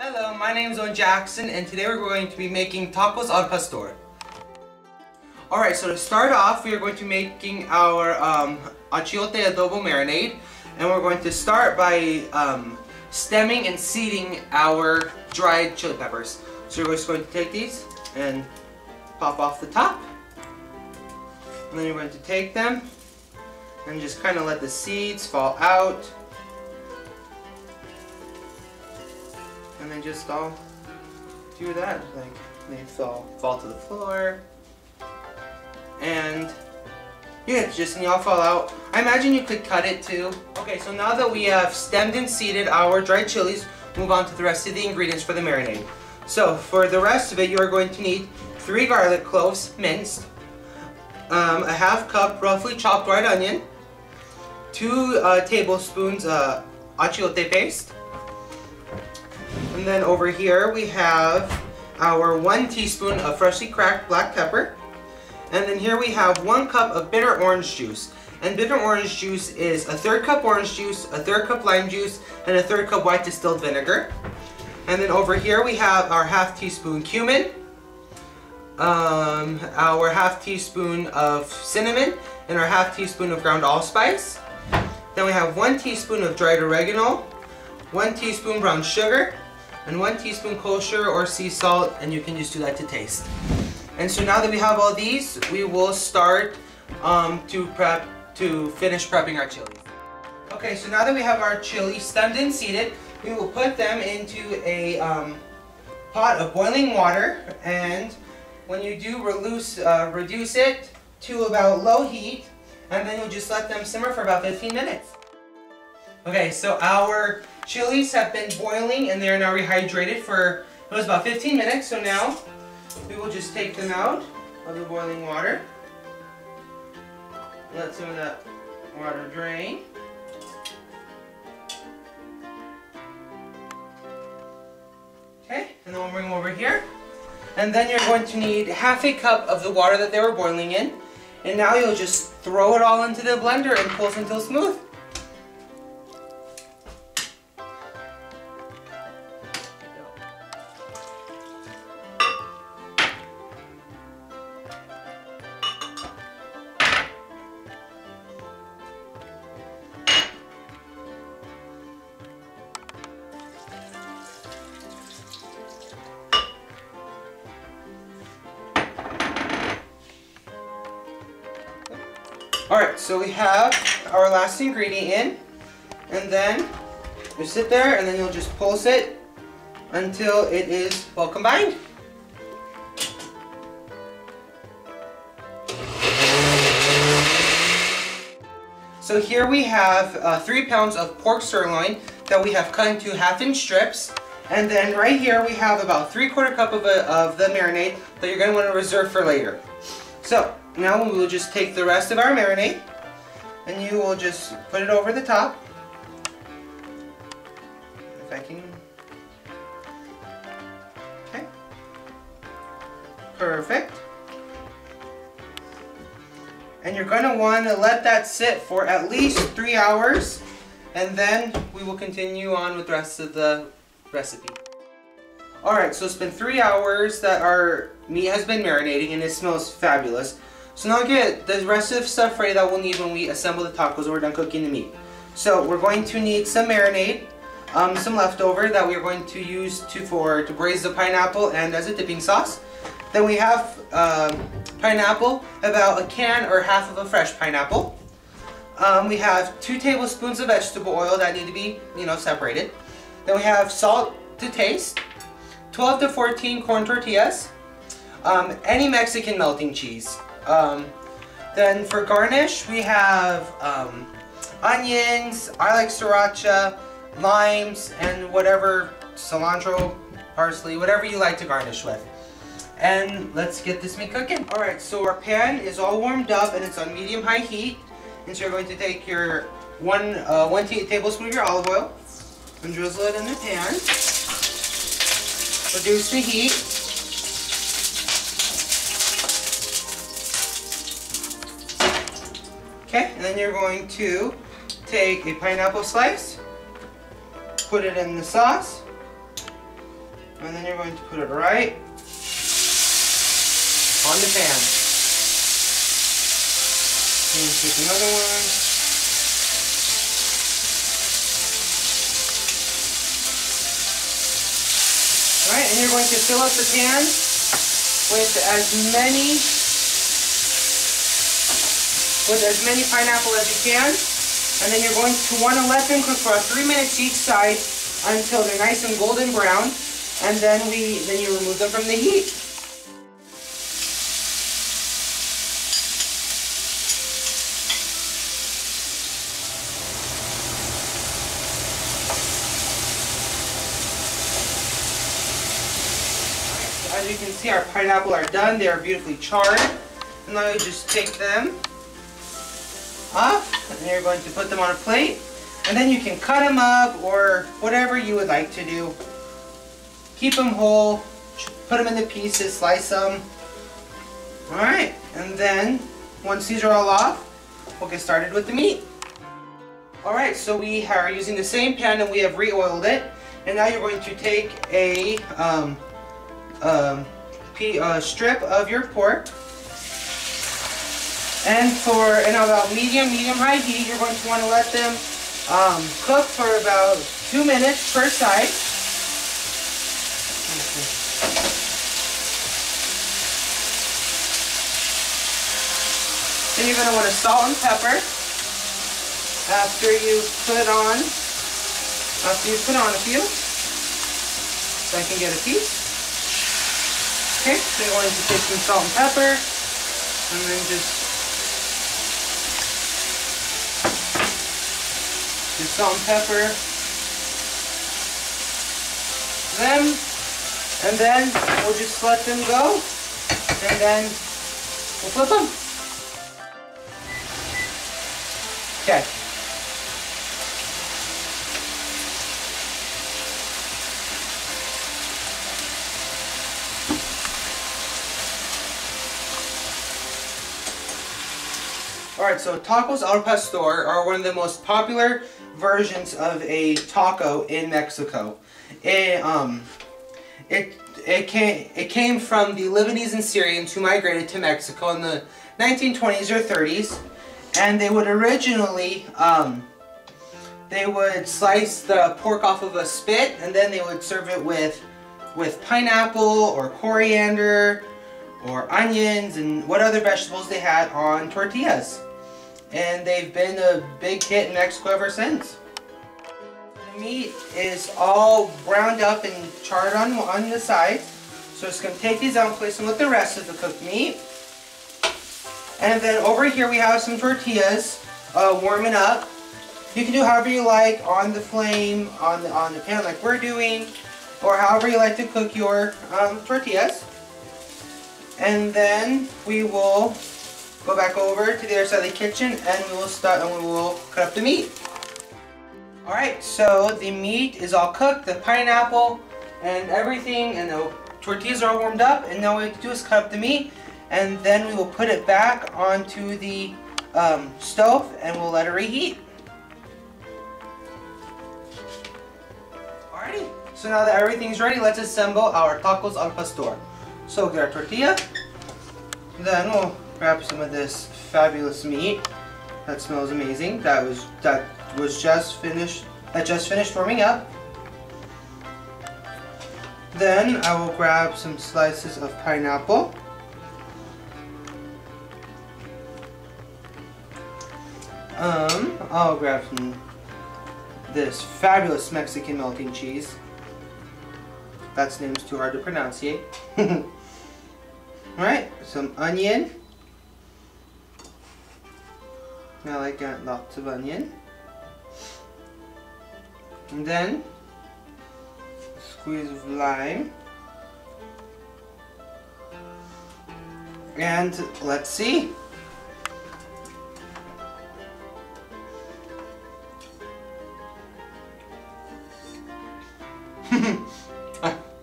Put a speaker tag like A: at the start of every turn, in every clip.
A: Hello, my name is Owen Jackson, and today we're going to be making tacos al pastor. Alright, so to start off, we are going to be making our achiote adobo marinade, and we're going to start by stemming and seeding our dried chili peppers. So we're just going to take these and pop off the top, and then you're going to take them and just kind of let the seeds fall out. And then just all do that, like they fall to the floor, and yeah, and they all fall out. I imagine you could cut it too. Okay, so now that we have stemmed and seeded our dried chilies, move on to the rest of the ingredients for the marinade. So for the rest of it, you are going to need 3 garlic cloves minced, a ½ cup roughly chopped white onion, 2 tablespoons achiote paste. And then over here we have our 1 teaspoon of freshly cracked black pepper. And then here we have 1 cup of bitter orange juice. And bitter orange juice is a 1/3 cup orange juice, a 1/3 cup lime juice, and a 1/3 cup white distilled vinegar. And then over here we have our ½ teaspoon cumin, our ½ teaspoon of cinnamon, and our ½ teaspoon of ground allspice. Then we have 1 teaspoon of dried oregano, 1 teaspoon brown sugar, and 1 teaspoon kosher or sea salt, and you can just do that to taste. And so now that we have all these, we will start to finish prepping our chilies. Okay, so now that we have our chili stemmed and seeded, we will put them into a pot of boiling water, and when you do reduce it to about low heat, and then you'll just let them simmer for about 15 minutes. Okay, so our chilies have been boiling and they are now rehydrated for, it was about 15 minutes, so now we will just take them out of the boiling water. Let some of that water drain. Okay, and then we'll bring them over here. And then you're going to need ½ cup of the water that they were boiling in. And now you'll just throw it all into the blender and pulse until smooth. Alright, so we have our last ingredient in, and then you sit there and then you'll just pulse it until it is well combined. So here we have 3 pounds of pork sirloin that we have cut into ½ inch strips, and then right here we have about 3/4 cup of the marinade that you're going to want to reserve for later. So now we will just take the rest of our marinade and you will just put it over the top. If I can. Okay. Perfect. And you're going to want to let that sit for at least 3 hours, and then we will continue on with the rest of the recipe. Alright, so it's been 3 hours that our meat has been marinating and it smells fabulous. So now get the rest of the stuff ready that we'll need when we assemble the tacos when we're done cooking the meat. So we're going to need some marinade, some leftover that we're going to use to braise the pineapple and as a dipping sauce. Then we have pineapple, about a can or half of a fresh pineapple. We have 2 tablespoons of vegetable oil that need to be, separated. Then we have salt to taste, 12 to 14 corn tortillas, any Mexican melting cheese. Then for garnish, we have onions, I like sriracha, limes, and whatever, cilantro, parsley, whatever you like to garnish with. And let's get this meat cooking. Alright, so our pan is all warmed up and it's on medium-high heat. And so you're going to take your 1 tablespoon of your olive oil and drizzle it in the pan. Reduce the heat. Okay, and then you're going to take a pineapple slice, put it in the sauce, And then you're going to put it right on the pan. And take another one. Alright, and you're going to fill up the pan with as many pineapple as you can. And then you're going to want to let them cook for 3 minutes each side until they're nice and golden brown. And then you remove them from the heat. As you can see, our pineapple are done. They are beautifully charred. And now you just take them off, and you're going to put them on a plate. And then you can cut them up or whatever you would like to do. Keep them whole, put them into pieces, slice them. Alright, and then once these are all off, we'll get started with the meat. Alright, so we are using the same pan and we have re-oiled it. And now you're going to take a strip of your pork. And in about medium-high heat, you're going to want to let them cook for about 2 minutes per side. Then you're going to want to salt and pepper after you put on a few, so I can get a piece. Okay, so you're going to take some salt and pepper, and then just salt and pepper them, and then we'll just let them go, and then we'll flip them. Okay. Alright, so tacos al pastor are one of the most popular versions of a taco in Mexico. It came from the Lebanese and Syrians who migrated to Mexico in the 1920s or 30s, and they would originally they would slice the pork off of a spit, and then they would serve it with pineapple or coriander or onions and what other vegetables they had on tortillas. And they've been a big hit in Mexico ever since. The meat is all browned up and charred on the sides. So it's going to take these out and place them with the rest of the cooked meat. And then over here we have some tortillas warming up. You can do however you like on the flame, on the pan like we're doing, or however you like to cook your tortillas. And then we will go back over to the other side of the kitchen and we will cut up the meat. Alright, so the meat is all cooked, the pineapple and everything, and the tortillas are all warmed up, and now what we have to do is cut up the meat, and then we will put it back onto the stove and we'll let it reheat. Alrighty, so now that everything's ready, let's assemble our tacos al pastor. So we'll get our tortilla, then we'll grab some of this fabulous meat that smells amazing. That just finished warming up. Then I will grab some slices of pineapple. I'll grab this fabulous Mexican melting cheese. That's name's too hard to pronounce. Alright, some onion. I like lots of onion. And then squeeze of lime. And let's see.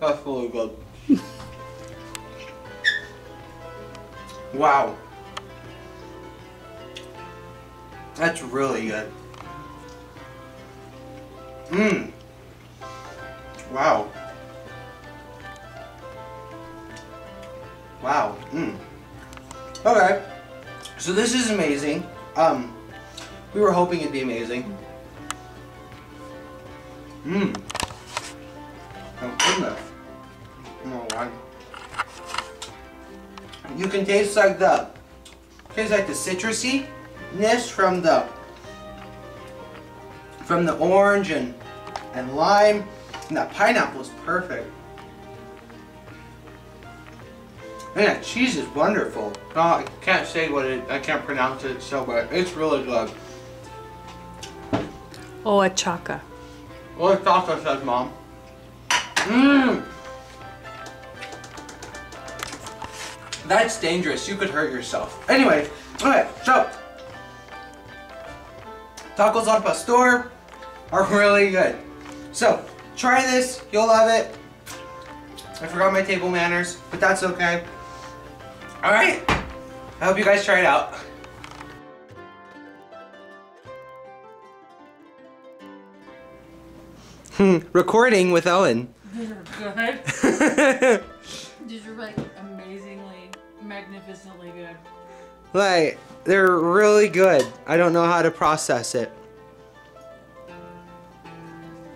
A: That's really good. Wow. That's really good. Wow. Wow. Okay. So this is amazing. We were hoping it'd be amazing. Oh goodness. Oh, wow. You can taste like the citrusiness from the orange and lime, and that pineapple is perfect. And that cheese is wonderful. Oh, I can't say I can't pronounce it so, but it's really good.
B: Oaxaca.
A: What Taco says, Mom? That's dangerous. You could hurt yourself. Anyway, okay, so tacos al pastor are really good. So try this. You'll love it. I forgot my table manners, but that's okay. All right. I hope you guys try it out. Recording with Owen.
B: These are good. These are like amazingly, magnificently good.
A: Like, they're really good. I don't know how to process it.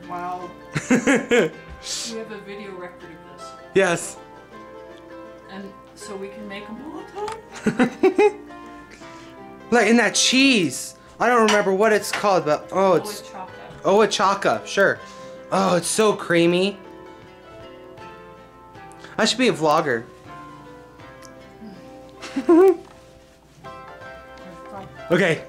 B: Wow. We have a video record of this.
A: Yes.
B: And so we can make them all the time?
A: Like, in that cheese. I don't remember what it's called, but oh, it's Oaxaca, sure. Oh, it's so creamy. I should be a vlogger. Okay.